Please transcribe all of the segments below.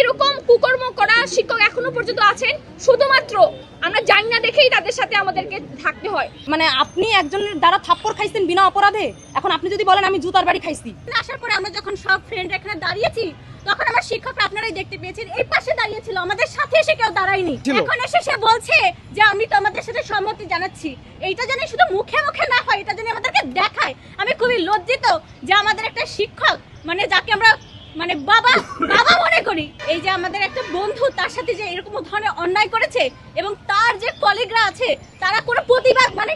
এরকম কুকর্ম করা শিক্ষক এখনো পর্যন্ত আছেন, শুধুমাত্র আমরা জানি না দেখেই তাদের সাথে আমাদেরকে থাকতে হয়। মানে আপনি একজনের দ্বারা থাপ্পড় খাইছেন বিনা অপরাধে, এখন আপনি যদি বলেন আমি জুতার বাড়ি খাইছি। আসার পরে আমরা যখন সব ফ্রেন্ড এখানে দাঁড়িয়েছি তখন আমার শিক্ষকরা আপনারাই দেখতে পেয়েছেন এই পাশে দাঁড়িয়েছিল, আমাদের সাথে এসে কেউ দাঁড়ায়নি। এখন এসে সে বলছে যে আমি তো আমাদের সাথে সম্মতি জানাচ্ছি। এইটা জানি শুধু মুখে মুখে না হয়, এটা জানি আমাদেরকে দেখায়। আমি খুবই লজ্জিত যে আমাদের একটা শিক্ষক, মানে যাকে আমরা মানে বাবা বাবা মনে করি, এই যে আমাদের একটা বন্ধু তার সাথে যে এরকম ধরনের অন্যায় করেছে এবং তার যে কলিগরা আছে তারা কোনো প্রতিবাদ মানে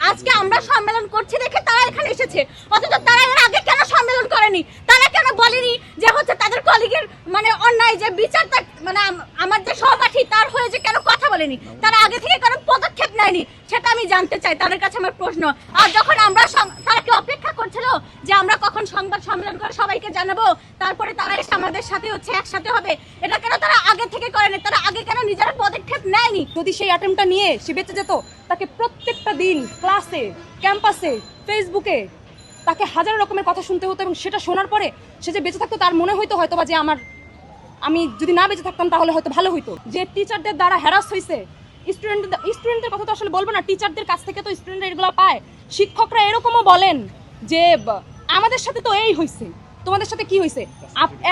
আজকে আমরা সম্মেলন করছি দেখে তারা এখানে এসেছে, অথচ তারা এর আগে কেন সম্মেলন করেনি? তারা কেন বলেনি যে হচ্ছে তাদের কলিগের মানে অন্যায় যে বিচারটা মানে আমার যে সহপাঠী তার হয়ে যে কেন কথা বলেনি? তারা আগে থেকে কোনো পদক্ষেপ নেয়নি, সেটা আমি জানতে চাই, তাদের কাছে আমার প্রশ্ন। আর যখন আমরা তারা কি অপেক্ষা করছিল যে আমরা কখন সংবাদ সম্মেলন করে সবাইকে জানাবো, তারপরে তারা এসে আমাদের সাথে হচ্ছে একসাথে হবে, এটা কেন তারা আগে থেকে করেনি? তারা আগে কেন নিজেরা পদক্ষেপ নেয়নি? যদি সেই অ্যাটেম্পটা নিয়ে সে বেঁচে যেত, তাকে প্রত্যেকটা দিন ক্লাসে, ক্যাম্পাসে, ফেসবুকে তাকে হাজার রকমের কথা শুনতে হতো, এবং সেটা শোনার পরে সে যে বেঁচে থাকতো তার মনে হইতো হয়তো বা যে আমি যদি না বেঁচে থাকতাম তাহলে হয়তো ভালো হইতো। যে টিচারদের দ্বারা হ্যারাস হয়েছে, স্টুডেন্টদের কথা তো আসলে বলবো না, টিচারদের কাছ থেকে তো স্টুডেন্টরা এগুলো পায়। শিক্ষকরা এরকমও বলেন যে আমাদের সাথে তো এই হয়েছে, তোমাদের সাথে কি হয়েছে,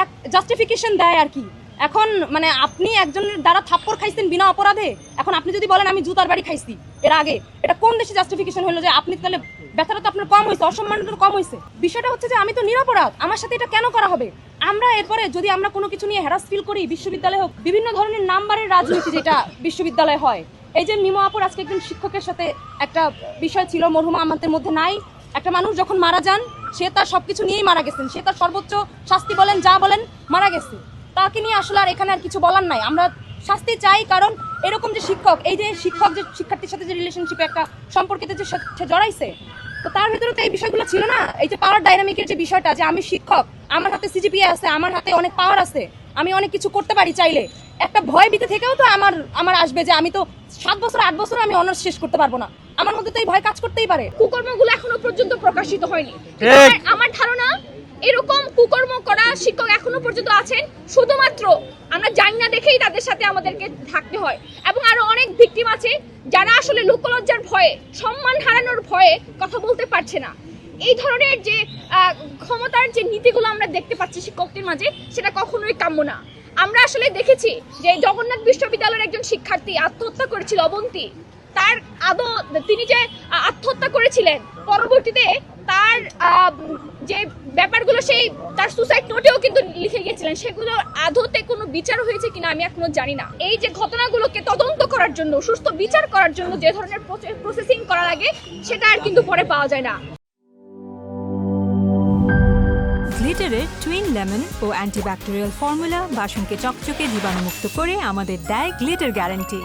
এক জাস্টিফিকেশন দেয় আর কি। এখন মানে আপনি একজনের দ্বারা থাপ্পড় খাইছেন বিনা অপরাধে, এখন আপনি যদি বলেন আমি জুতার বাড়ি খাইছি এর আগে, এটা কোন দেশে জাস্টিফিকেশন হলো যে আপনি তাহলে ব্যথাটা তো আপনার কম হয়েছে, অসম্মানটা কম হয়েছে? বিষয়টা হচ্ছে যে আমি তো নিরপরাধ, আমার সাথে এটা কেন করা হবে? আমরা এরপরে যদি আমরা কোনো কিছু নিয়ে হ্যারাস ফিল করি, বিশ্ববিদ্যালয় হোক, বিভিন্ন ধরনের নাম্বারের রাজনীতি যেটা বিশ্ববিদ্যালয়ে হয়, এই যে মিমো আপুর আজকে একজন শিক্ষকের সাথে একটা বিষয় ছিল, মরহুমা আমাদের মধ্যে নাই। একটা মানুষ যখন মারা যান সে তার সবকিছু নিয়েই মারা গেছেন, সে তার সর্বোচ্চ শাস্তি বলেন যা বলেন মারা গেছে, তাকে নিয়ে আসলে আর এখানে আর কিছু বলার নাই। আমরা শাস্তি চাই, কারণ এরকম যে শিক্ষক, এই যে শিক্ষক যে শিক্ষার্থীর সাথে যে রিলেশনশিপে একটা সম্পর্কিত যে সে জড়াইছে, তো তার ভিতরে তো এই বিষয়গুলো ছিল না। এই যে পাওয়ার ডাইনামিকের যে বিষয়টা, যে আমি শিক্ষক, আমার হাতে সিজিপিএ আছে, আমার হাতে অনেক পাওয়ার আছে, আমি অনেক কিছু করতে পারি চাইলে, একটা ভয় ভীতি থেকেও তো আমার আসবে যে আমি তো 7 বছর 8 বছর আমি অনার্স শেষ করতে পারবো না, আমার মধ্যে তো এই ভয় কাজ করতেই পারে। কুকর্মগুলো এখনো পর্যন্ত প্রকাশিত হয়নি। আমার ধারণা এরকম কুকর্ম করা শিক্ষক এখনো পর্যন্ত আছেন, শুধুমাত্র আমরা জানি না দেখেই তাদের সাথে আমাদেরকে থাকতে হয়। এবং আরো অনেক ভিকটিম আছে যারা আসলে লোকলজ্জার ভয়ে, সম্মান হারানোর ভয়ে কথা বলতে পারছে না। এই ধরনের যে ক্ষমতার যে নীতিগুলো আমরা দেখতে পাচ্ছি শিক্ষকদের মাঝে, সেটা কখনোই কাম্য না। আমরা আসলে দেখেছি যে জগন্নাথ বিশ্ববিদ্যালয়ের একজন শিক্ষার্থী আত্মহত্যা করেছিল, অবন্তী। তার তিনি যে আত্মহত্যা করেছিলেন, পরবর্তীতে তার যে ব্যাপারগুলো সেই তার সুসাইড নোটেও কিন্তু লিখে গিয়েছিলেন, সেগুলো আদতে কোনো বিচার হয়েছে কিনা আমি এখনো জানি না। এই যে ঘটনাগুলোকে তদন্ত করার জন্য, সুস্থ বিচার করার জন্য যে ধরনের প্রসেসিং করা লাগে, সেটা আর কিন্তু পরে পাওয়া যায় না। গ্লিটারের টুইন লেমন ও অ্যান্টিব্যাকটেরিয়াল ফর্মুলা বাসনকে চকচকে জীবাণুমুক্ত করে আমাদের দেয় গ্লিটার গ্যারান্টি।